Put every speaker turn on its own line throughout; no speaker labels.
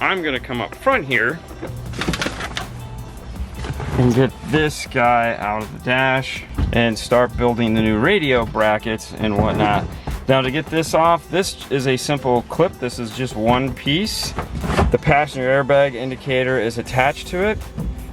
I'm gonna come up front here and get this guy out of the dash and start building the new radio brackets and whatnot. Now to get this off, this is a simple clip. This is just one piece. The passenger airbag indicator is attached to it.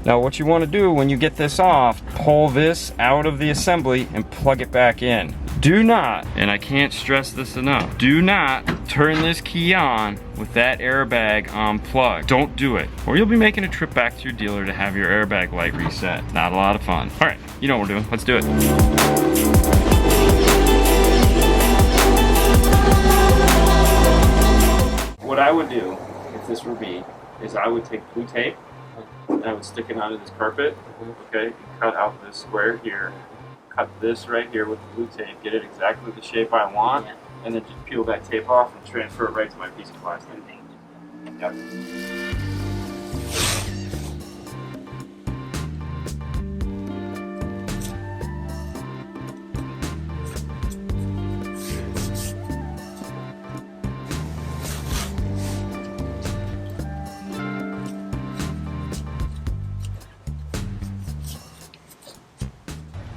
Now what you want to do when you get this off, pull this out of the assembly and plug it back in. Do not, and I can't stress this enough, do not turn this key on with that airbag unplugged. Don't do it, or you'll be making a trip back to your dealer to have your airbag light reset. Not a lot of fun. All right, you know what we're doing. Let's do it. What I would do, if this were me, is I would take blue tape and I would stick it onto this carpet, okay, and cut out this square here, cut this right here with the blue tape, get it exactly the shape I want, and then just peel that tape off and transfer it right to my piece of plastic. Yep.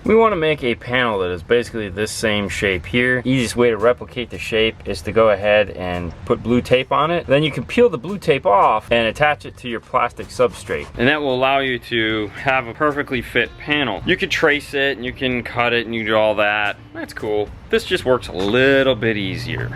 We want to make a panel that is basically this same shape here. Easiest way to replicate the shape is to go ahead and put blue tape on it. Then you can peel the blue tape off and attach it to your plastic substrate. And that will allow you to have a perfectly fit panel. You could trace it and you can cut it and you do all that. That's cool. This just works a little bit easier.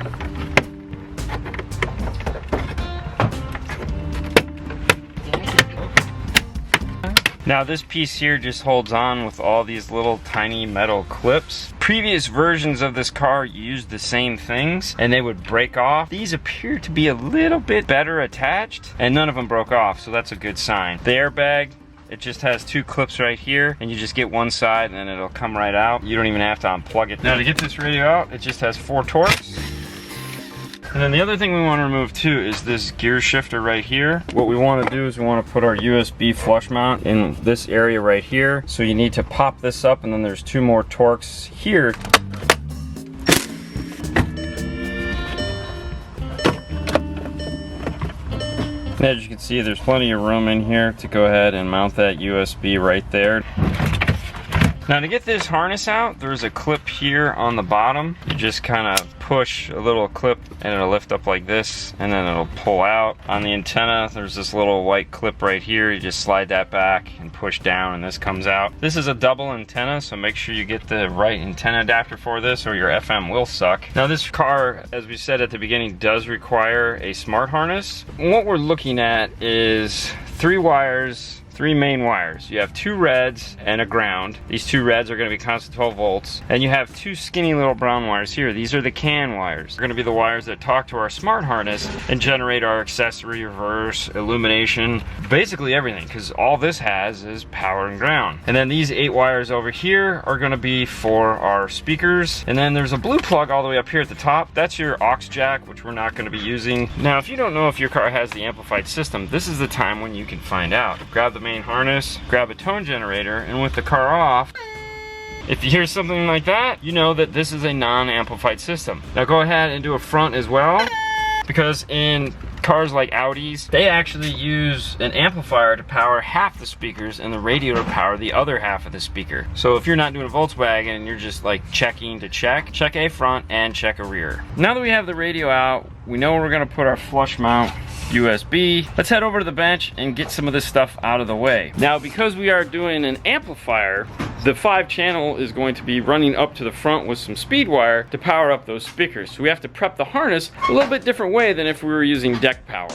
Now this piece here just holds on with all these little tiny metal clips. Previous versions of this car used the same things and they would break off. These appear to be a little bit better attached and none of them broke off, so that's a good sign. The airbag, it just has two clips right here and you just get one side and then it'll come right out. You don't even have to unplug it. Now to get this radio out, it just has 4 Torx. And then the other thing we want to remove too is this gear shifter right here. What we want to do is we want to put our USB flush mount in this area right here. So you need to pop this up and then there's 2 more Torx here. And as you can see, there's plenty of room in here to go ahead and mount that USB right there. Now to get this harness out, there's a clip here on the bottom. You just kind of push a little clip and it'll lift up like this and then it'll pull out. On the antenna, there's this little white clip right here. You just slide that back and push down and this comes out. This is a double antenna, so make sure you get the right antenna adapter for this or your FM will suck. Now this car, as we said at the beginning, does require a smart harness. What we're looking at is 3 wires, 3 main wires. You have 2 reds and a ground. These 2 reds are going to be constant 12 volts. And you have 2 skinny little brown wires here. These are the CAN wires. They're going to be the wires that talk to our smart harness and generate our accessory, reverse, illumination, basically everything, because all this has is power and ground. And then these 8 wires over here are going to be for our speakers. And then there's a blue plug all the way up here at the top. That's your aux jack, which we're not going to be using. Now, if you don't know if your car has the amplified system, this is the time when you can find out. Grab the main harness, grab a tone generator, and with the car off, if you hear something like that, you know that this is a non-amplified system. Now go ahead and do a front as well, because in cars like Audis, they actually use an amplifier to power half the speakers and the radio to power the other half of the speaker. So if you're not doing a Volkswagen and you're just like checking to check a front and check a rear. Now that we have the radio out, we know we're gonna put our flush mount USB. Let's head over to the bench and get some of this stuff out of the way. Now, because we are doing an amplifier, the 5-channel is going to be running up to the front with some speed wire to power up those speakers. So we have to prep the harness a little bit different way than if we were using deck power.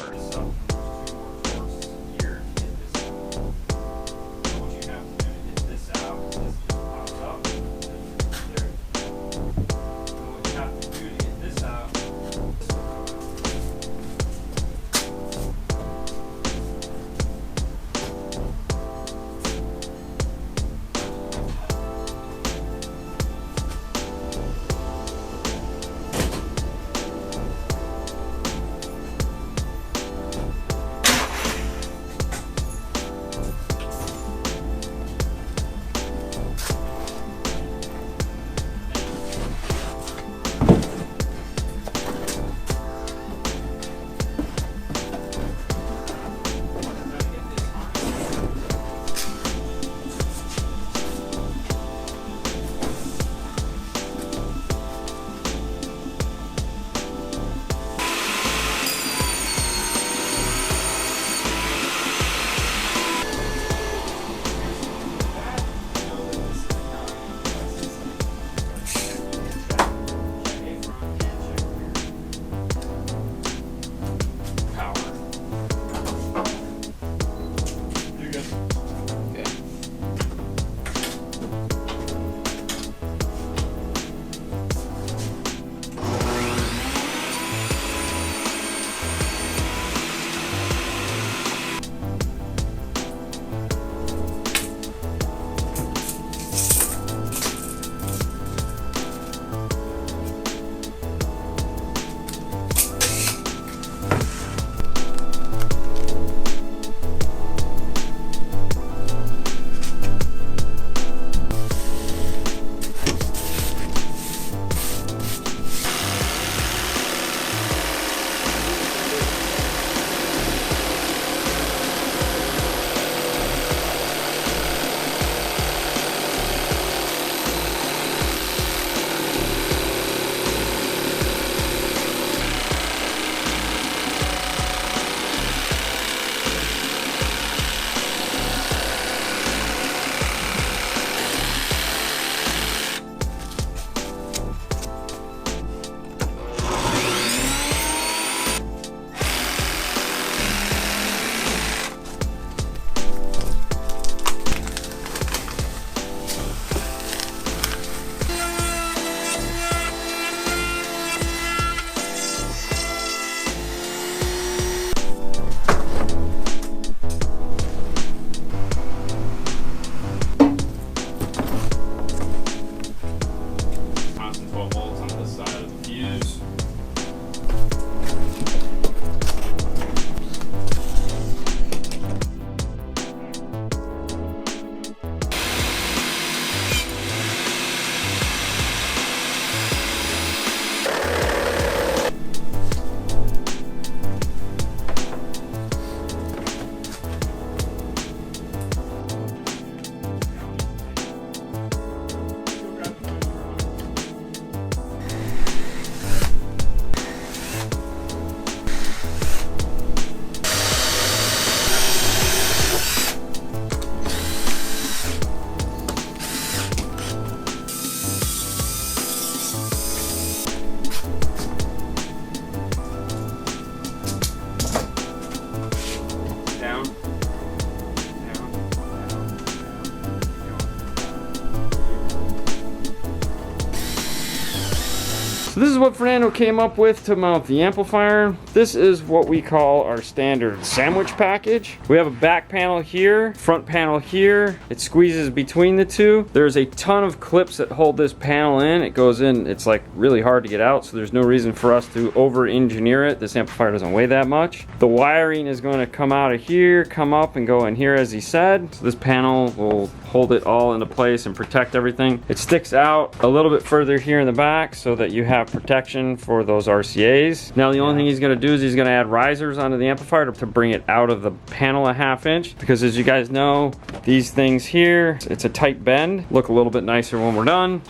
this is what Fernando came up with to mount the amplifier. This is what we call our standard sandwich package. We have a back panel here, front panel here. It squeezes between the two. There's a ton of clips that hold this panel in. It goes in, it's like really hard to get out, so there's no reason for us to over-engineer it. This amplifier doesn't weigh that much. The wiring is going to come out of here, come up and go in here as he said. So this panel will hold it all into place and protect everything. It sticks out a little bit further here in the back so that you have protection for those RCAs. Now the only thing he's going to do is he's going to add risers onto the amplifier to bring it out of the panel a ½ inch, because as you guys know, these things here, it's a tight bend. Look a little bit nicer when we're done.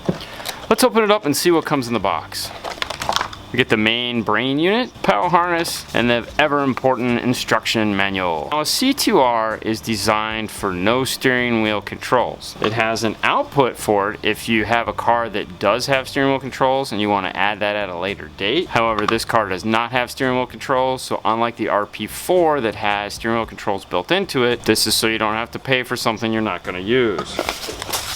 Let's open it up and see what comes in the box. We get the main brain unit, power harness, and the ever important instruction manual. Now a C2R is designed for no steering wheel controls. It has an output for it if you have a car that does have steering wheel controls and you want to add that at a later date. However, this car does not have steering wheel controls, so unlike the RP4 that has steering wheel controls built into it, this is so you don't have to pay for something you're not going to use.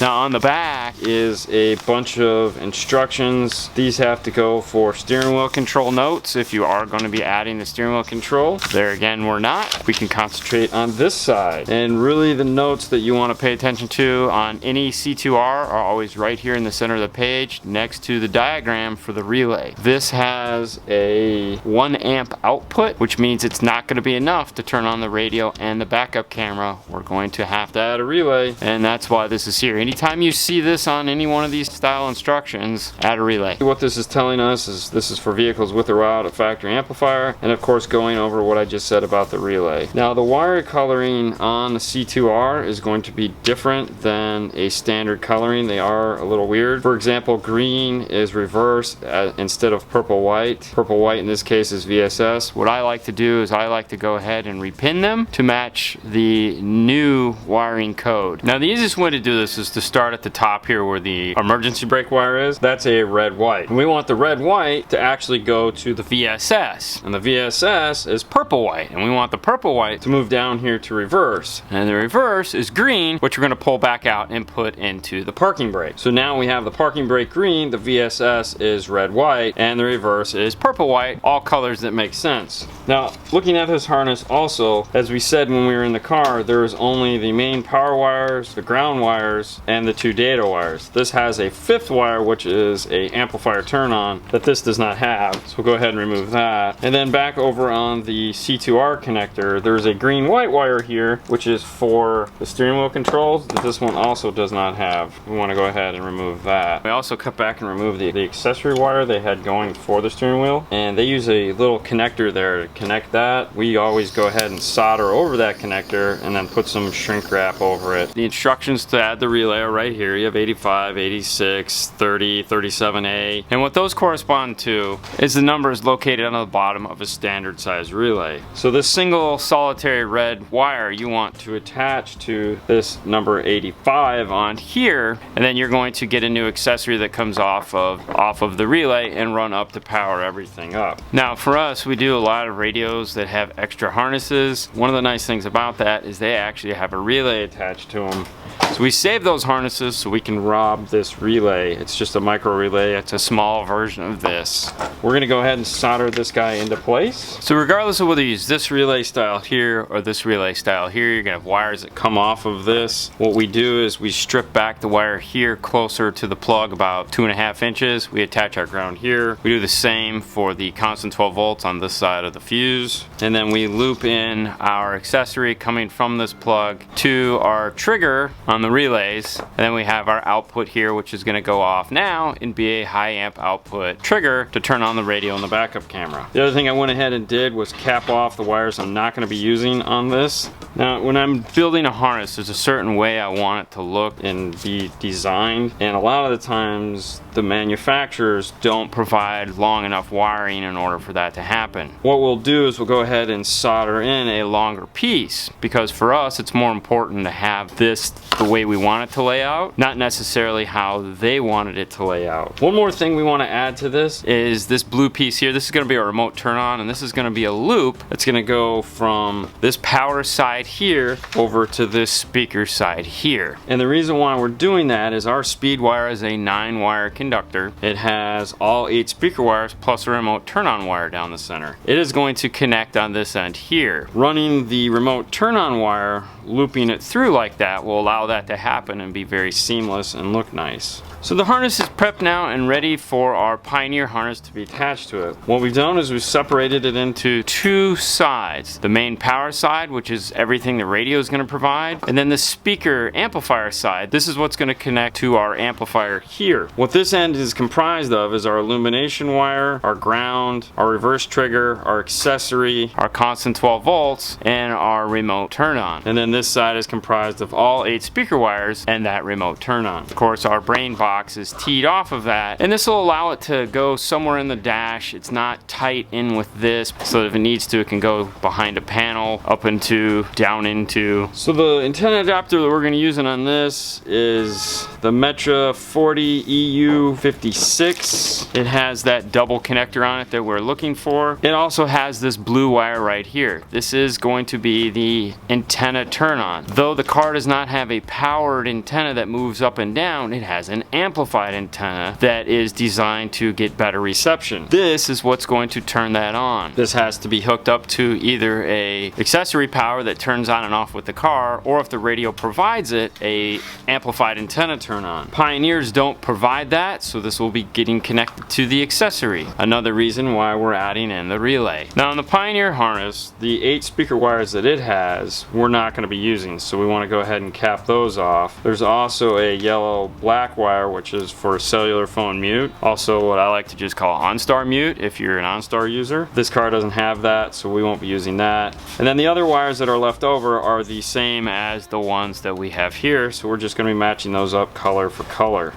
Now on the back is a bunch of instructions. These have to go for steering wheel control notes if you are going to be adding the steering wheel control. There again, we're not. We can concentrate on this side. And really the notes that you want to pay attention to on any C2R are always right here in the center of the page next to the diagram for the relay. This has a 1 amp output, which means it's not going to be enough to turn on the radio and the backup camera. We're going to have to add a relay, and that's why this is here. Anytime you see this on any one of these style instructions, add a relay. What this is telling us is this is for vehicles with or without a factory amplifier, and of course going over what I just said about the relay. Now the wire coloring on the C2R is going to be different than a standard coloring. They are a little weird. For example, green is reversed instead of purple white. Purple white in this case is VSS. What I like to do is I like to go ahead and repin them to match the new wiring code. Now the easiest way to do this is to start at the top here where the emergency brake wire is. That's a red-white. And we want the red-white to actually go to the VSS. And the VSS is purple-white. And we want the purple-white to move down here to reverse. And the reverse is green, which we're going to pull back out and put into the parking brake. So now we have the parking brake green, the VSS is red-white, and the reverse is purple-white, all colors that make sense. Now, looking at this harness also, as we said when we were in the car, there's only the main power wires, the ground wires, and the 2 data wires. This has a 5th wire, which is a amplifier turn on that this does not have. So we'll go ahead and remove that. And then back over on the C2R connector, there's a green-white wire here, which is for the steering wheel controls that this one also does not have. We want to go ahead and remove that. We also cut back and remove the accessory wire they had going for the steering wheel, and they use a little connector there to connect that. We always go ahead and solder over that connector and then put some shrink wrap over it. The instructions to add the relay are right here. You have 85, 86, 30, 37A, and what those correspond to is the numbers located on the bottom of a standard size relay. So this single solitary red wire you want to attach to this number 85 on here, and then you're going to get a new accessory that comes off of the relay and run up to power everything up. Now for us, we do a lot of radios that have extra harnesses. One of the nice things about that is they actually have a relay attached to them. So we save those harnesses so we can rob this relay. It's just a micro relay. It's a small version of this. We're going to go ahead and solder this guy into place. So regardless of whether you use this relay style here or this relay style here, you're going to have wires that come off of this. What we do is we strip back the wire here closer to the plug, about 2.5 inches. We attach our ground here. We do the same for the constant 12 volts on this side of the fuse. And then we loop in our accessory coming from this plug to our trigger on the relays, and then we have our output here, which is going to go off now and be a high amp output trigger to turn on the radio and the backup camera. The other thing I went ahead and did was cap off the wires I'm not going to be using on this. Now when I'm building a harness, there's a certain way I want it to look and be designed, and a lot of the times the manufacturers don't provide long enough wiring in order for that to happen. What we'll do is we'll go ahead and solder in a longer piece, because for us it's more important to have this the way we want it to lay out, not necessarily how they wanted it to lay out. One more thing we want to add to this is this blue piece here. This is going to be a remote turn on, and this is going to be a loop that's going to go from this power side here over to this speaker side here. And the reason why we're doing that is our speed wire is a 9-wire conductor. It has all 8 speaker wires plus a remote turn on wire down the center. It is going to connect on this end here. Running the remote turn on wire, looping it through like that will allow that to happen and be very seamless and look nice. So the harness is prepped now and ready for our Pioneer harness to be attached to it. What we've done is we've separated it into 2 sides. The main power side, which is everything the radio is going to provide, and then the speaker amplifier side. This is what's going to connect to our amplifier here. What this end is comprised of is our illumination wire, our ground, our reverse trigger, our accessory, our constant 12 volts, and our remote turn on. And then this side is comprised of all 8 speaker wires and that remote turn on. Of course, our brain box is teed off of that, and this will allow it to go somewhere in the dash. It's not tight in with this, so if it needs to, it can go behind a panel, up into, down into. So the antenna adapter that we're going to use on this is the Metra 40 EU56. It has that double connector on it that we're looking for. It also has this blue wire right here. This is going to be the antenna turn on. Though the car does not have a powered antenna that moves up and down, it has an amplified antenna that is designed to get better reception. This is what's going to turn that on. This has to be hooked up to either a accessory power that turns on and off with the car, or if the radio provides it, a amplified antenna turn on. Pioneers don't provide that, so this will be getting connected to the accessory. Another reason why we're adding in the relay. Now in the Pioneer harness, the 8 speaker wires that it has, we're not going to be using, so we want to go ahead and cap those off. There's also a yellow black wire, which is for cellular phone mute. Also what I like to just call OnStar mute if you're an OnStar user. This car doesn't have that, so we won't be using that. And then the other wires that are left over are the same as the ones that we have here, so we're just going to be matching those up color for color.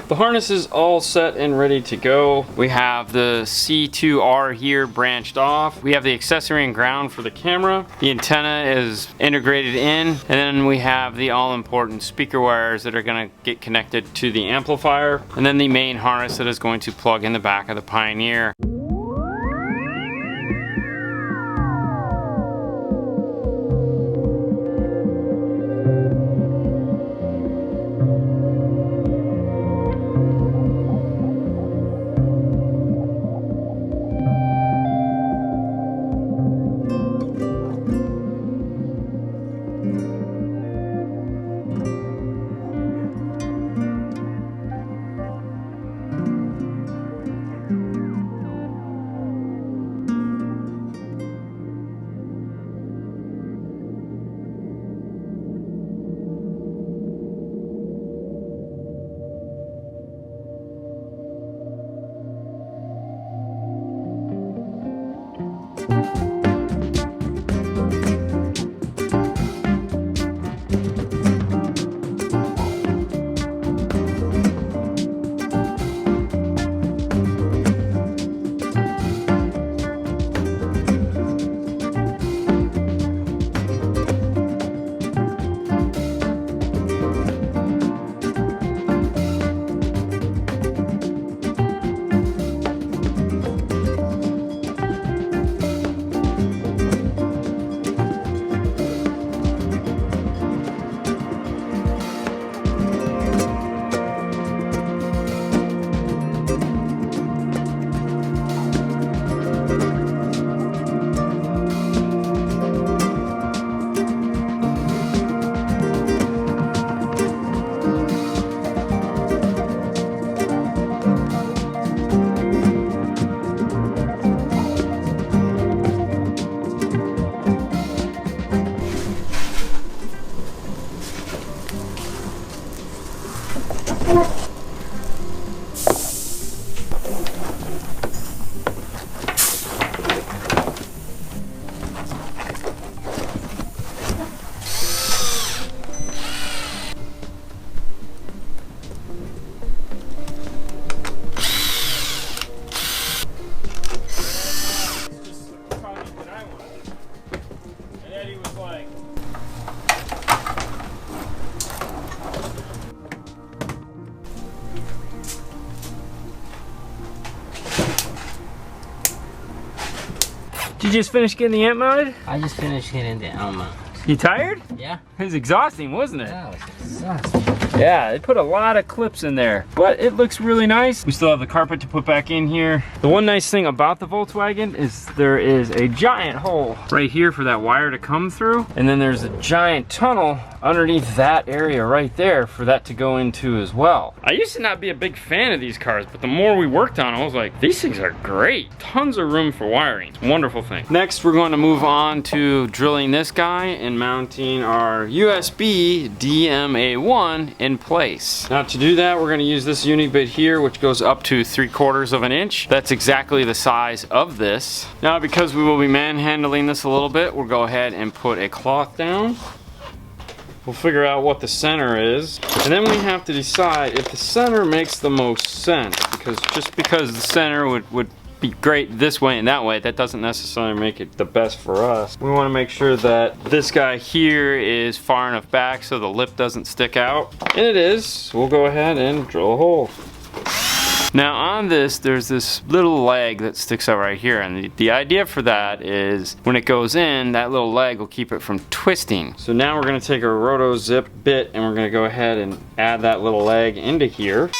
The harness is all set and ready to go. We have the C2R here branched off. We have the accessory and ground for the camera. The antenna is integrated in, and then we have the all-important speaker wires that are going to get connected to the amplifier, and then the main harness that is going to plug in the back of the Pioneer. Did you just finish getting the amp mounted?
I just finished hitting the amp mount.
You tired?
Yeah.
It was exhausting, wasn't it?
That was exhausting.
Yeah, they put a lot of clips in there, but it looks really nice. We still have the carpet to put back in here. The one nice thing about the Volkswagen is there is a giant hole right here for that wire to come through, and then there's a giant tunnel underneath that area right there for that to go into as well. I used to not be a big fan of these cars, but the more we worked on them, I was like, these things are great. Tons of room for wiring. It's a wonderful thing. Next, we're going to move on to drilling this guy and mounting our USB DMA1 in place. Now to do that, we're going to use this uni bit here, which goes up to 3/4 of an inch. That's exactly the size of this. Now, because we will be manhandling this a little bit, we'll go ahead and put a cloth down. We'll figure out what the center is, and then we have to decide if the center makes the most sense, because just because the center would be great this way and that way, that doesn't necessarily make it the best for us. We want to make sure that this guy here is far enough back so the lip doesn't stick out, and it is. So we'll go ahead and drill a hole. Now on this, there's this little leg that sticks out right here, and the idea for that is when it goes in, that little leg will keep it from twisting. So now we're going to take a roto zip bit and we're going to go ahead and add that little leg into here.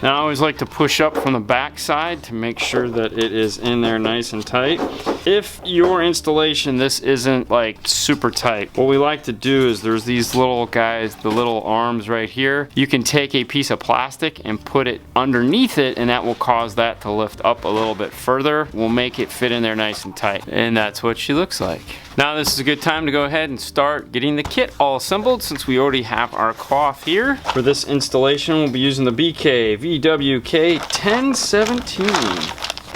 Now I always like to push up from the back side to make sure that it is in there nice and tight. If your installation, this isn't like super tight, what we like to do is there's these little guys, the little arms right here. You can take a piece of plastic and put it underneath it, and that will cause that to lift up a little bit further. We'll make it fit in there nice and tight. And that's what she looks like. Now this is a good time to go ahead and start getting the kit all assembled, since we already have our cloth here. For this installation, we'll be using the BK VWK 1017.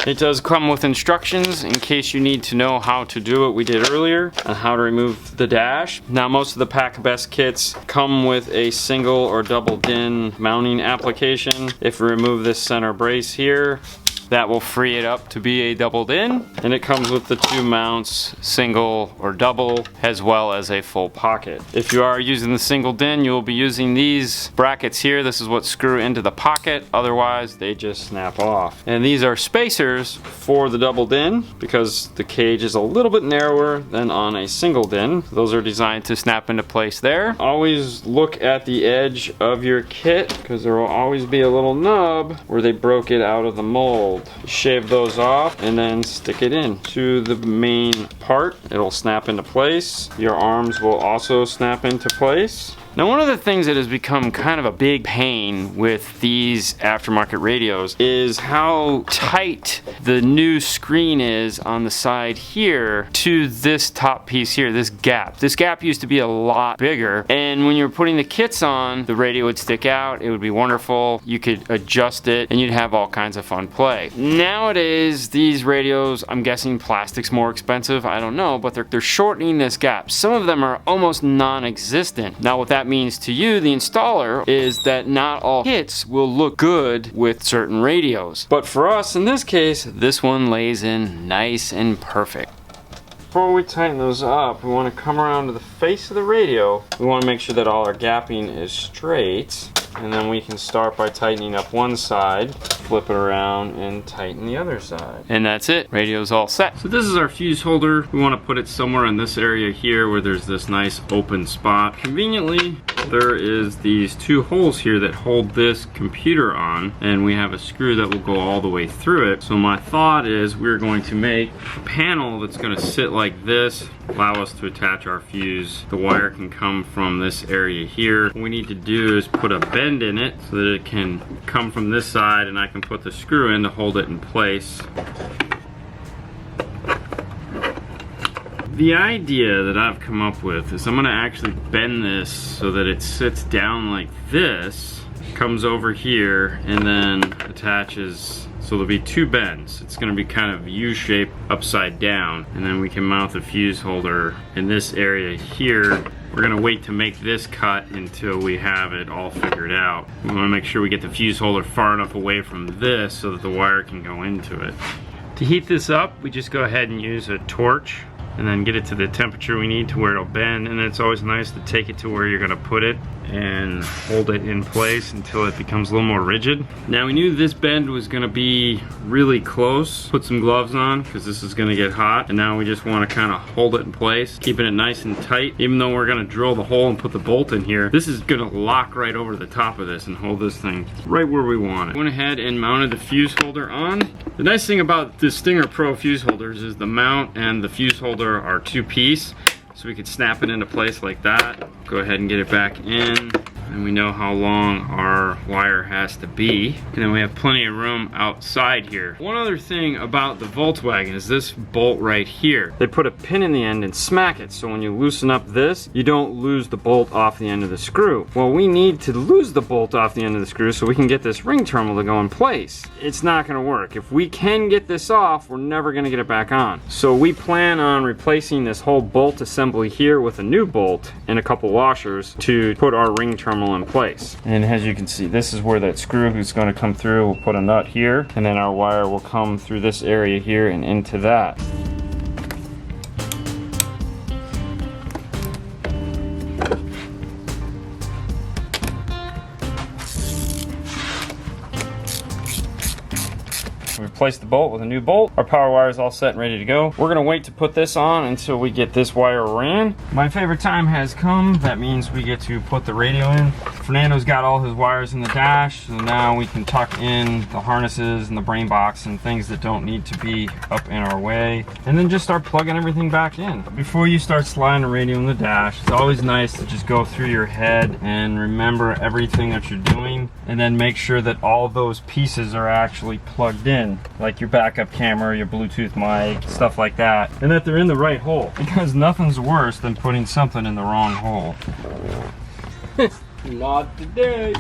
It does come with instructions in case you need to know how to do what we did earlier on how to remove the dash. Now most of the Pack Best kits come with a single or double DIN mounting application. If we remove this center brace here, that will free it up to be a double DIN, and it comes with the 2 mounts, single or double, as well as a full pocket. If you are using the single DIN, you will be using these brackets here. This is what screw into the pocket, otherwise they just snap off. And these are spacers for the double DIN because the cage is a little bit narrower than on a single DIN. Those are designed to snap into place there. Always look at the edge of your kit because there will always be a little nub where they broke it out of the mold. Shave those off and then stick it in to the main part. It'll snap into place. Your arms will also snap into place. Now one of the things that has become kind of a big pain with these aftermarket radios is how tight the new screen is on the side here to this top piece here, this gap. This gap used to be a lot bigger, and when you're putting the kits on, the radio would stick out. It would be wonderful. You could adjust it and you'd have all kinds of fun play. Nowadays, these radios, I'm guessing plastic's more expensive, I don't know, but they're shortening this gap. Some of them are almost non-existent. Now what that means to you, the installer, is that not all kits will look good with certain radios. But for us, in this case, this one lays in nice and perfect. Before we tighten those up, we want to come around to the face of the radio. We want to make sure that all our gapping is straight. And then we can start by tightening up one side, flip it around, and tighten the other side. And that's it. Radio's all set. So this is our fuse holder. We want to put it somewhere in this area here where there's this nice open spot. Conveniently, there is these 2 holes here that hold this computer on, and we have a screw that will go all the way through it. So my thought is we're going to make a panel that's going to sit like this, allow us to attach our fuse. The wire can come from this area here. What we need to do is put a bend in it so that it can come from this side, and I can put the screw in to hold it in place. The idea that I've come up with is I'm going to actually bend this so that it sits down like this, comes over here, and then attaches. So there'll be 2 bends. It's going to be kind of U-shaped upside down, and then we can mount the fuse holder in this area here. We're going to wait to make this cut until we have it all figured out. We want to make sure we get the fuse holder far enough away from this so that the wire can go into it. To heat this up, we just go ahead and use a torch. and then get it to the temperature we need to where it'll bend. And then it's always nice to take it to where you're gonna put it and hold it in place until it becomes a little more rigid. Now we knew this bend was gonna be really close. Put some gloves on because this is gonna get hot. And now we just wanna kinda hold it in place, keeping it nice and tight. Even though we're gonna drill the hole and put the bolt in here, this is gonna lock right over the top of this and hold this thing right where we want it. Went ahead and mounted the fuse holder on. The nice thing about the Stinger Pro fuse holders is the mount and the fuse holder are two-piece, so we could snap it into place like that. Go ahead and get it back in, and we know how long our wire has to be. And then we have plenty of room outside here. One other thing about the Volkswagen is this bolt right here. They put a pin in the end and smack it, so when you loosen up this, you don't lose the bolt off the end of the screw. Well, we need to lose the bolt off the end of the screw so we can get this ring terminal to go in place. It's not gonna work. If we can get this off, we're never gonna get it back on. So we plan on replacing this whole bolt assembly here with a new bolt and a couple washers to put our ring terminal in place. And as you can see, this is where that screw is going to come through. We'll put a nut here, and then our wire will come through this area here and into that. We replaced the bolt with a new bolt. Our power wire is all set and ready to go. We're gonna wait to put this on until we get this wire ran. My favorite time has come. That means we get to put the radio in. Fernando's got all his wires in the dash, so now we can tuck in the harnesses and the brain box and things that don't need to be up in our way, and then just start plugging everything back in. Before you start sliding the radio in the dash, it's always nice to just go through your head and remember everything that you're doing, and then make sure that all those pieces are actually plugged in, like your backup camera, your Bluetooth mic, stuff like that, and that they're in the right hole, because nothing's worse than putting something in the wrong hole. Not today.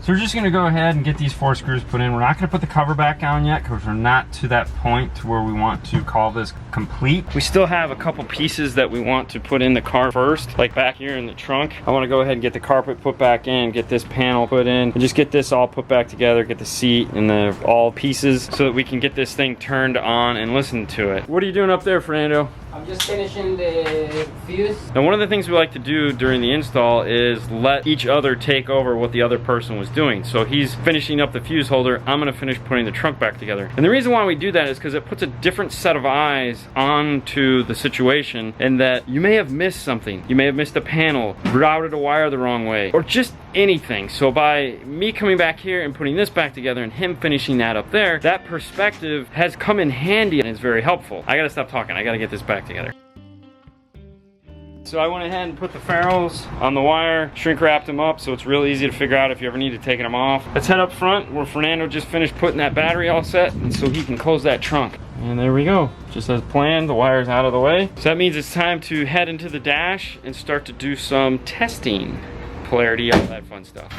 So we're just gonna go ahead and get these 4 screws put in. We're not gonna put the cover back on yet because we're not to that point to where we want to call this complete. We still have a couple pieces that we want to put in the car first, like back here in the trunk. I wanna go ahead and get the carpet put back in, get this panel put in, and just get this all put back together, get the seat and the all pieces so that we can get this thing turned on and listen to it. What are you doing up there, Fernando?
I'm just finishing the fuse.
Now, one of the things we like to do during the install is let each other take over what the other person was doing. So he's finishing up the fuse holder, I'm gonna finish putting the trunk back together. And the reason why we do that is because it puts a different set of eyes onto the situation, and that you may have missed something. You may have missed a panel, routed a wire the wrong way, or just anything. So by me coming back here and putting this back together and him finishing that up there, that perspective has come in handy and is very helpful. I gotta stop talking, I gotta get this back together. So I went ahead and put the ferrules on the wire, shrink wrapped them up so it's real easy to figure out if you ever need to take them off. Let's head up front where Fernando just finished putting that battery all set, and so he can close that trunk. And there we go, just as planned, the wire's out of the way. So that means it's time to head into the dash and start to do some testing. Polarity, all that fun stuff.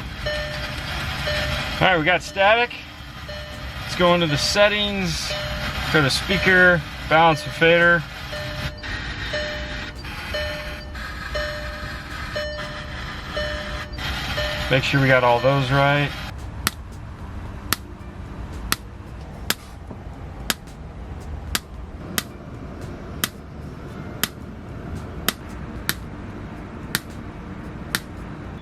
All right, we got static. Let's go into the settings, go to speaker, balance and fader. Make sure we got all those right.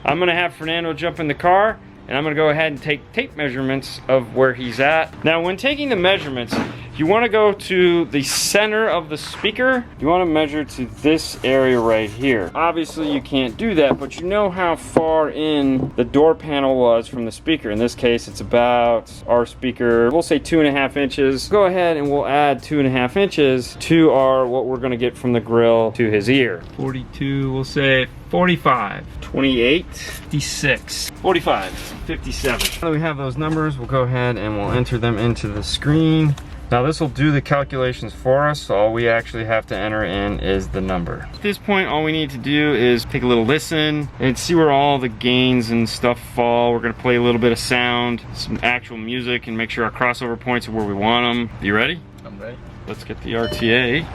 I'm gonna have Fernando jump in the car, and I'm gonna go ahead and take tape measurements of where he's at. Now, when taking the measurements, you wanna go to the center of the speaker. You wanna measure to this area right here. Obviously, you can't do that, but you know how far in the door panel was from the speaker. In this case, it's about our speaker, we'll say 2.5 inches. Go ahead and we'll add 2.5 inches to our, what we're gonna get from the grill to his ear. 42, we'll say 45, 28, 56, 45, 57. Now that we have those numbers, we'll go ahead and we'll enter them into the screen. Now this will do the calculations for us, so all we actually have to enter in is the number. At this point, all we need to do is take a little listen and see where all the gains and stuff fall. We're gonna play a little bit of sound, some actual music, and make sure our crossover points are where we want them. You ready?
I'm ready.
Let's get the RTA.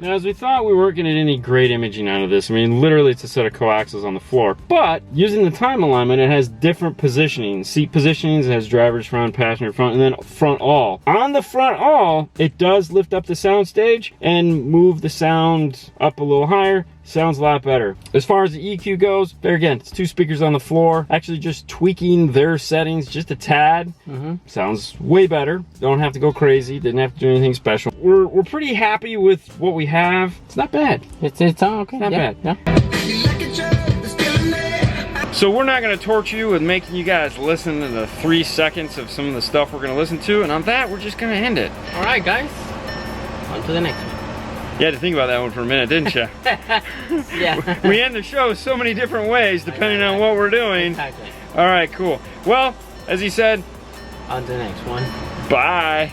Now, as we thought, we weren't getting any great imaging out of this. I mean, literally it's a set of coaxials on the floor. But using the time alignment, it has different positioning. Seat positionings, it has driver's front, passenger front, and then front all. On the front all, it does lift up the sound stage and move the sound up a little higher. Sounds a lot better. As far as the EQ goes, there again, it's 2 speakers on the floor. Actually just tweaking their settings just a tad. Sounds way better. Don't have to go crazy. Didn't have to do anything special. We're pretty happy with what we have. It's not bad.
It's okay.
Not bad.
Yeah.
So we're not going to torture you with making you guys listen to the 3 seconds of some of the stuff we're going to listen to. And on that, we're just going to end it.
All right, guys. On to the next one.
You had to think about that one for a minute, didn't you?
Yeah.
We end the show so many different ways depending on what we're doing.
Exactly.
All right, cool. Well, as he said,
On to the next one.
bye.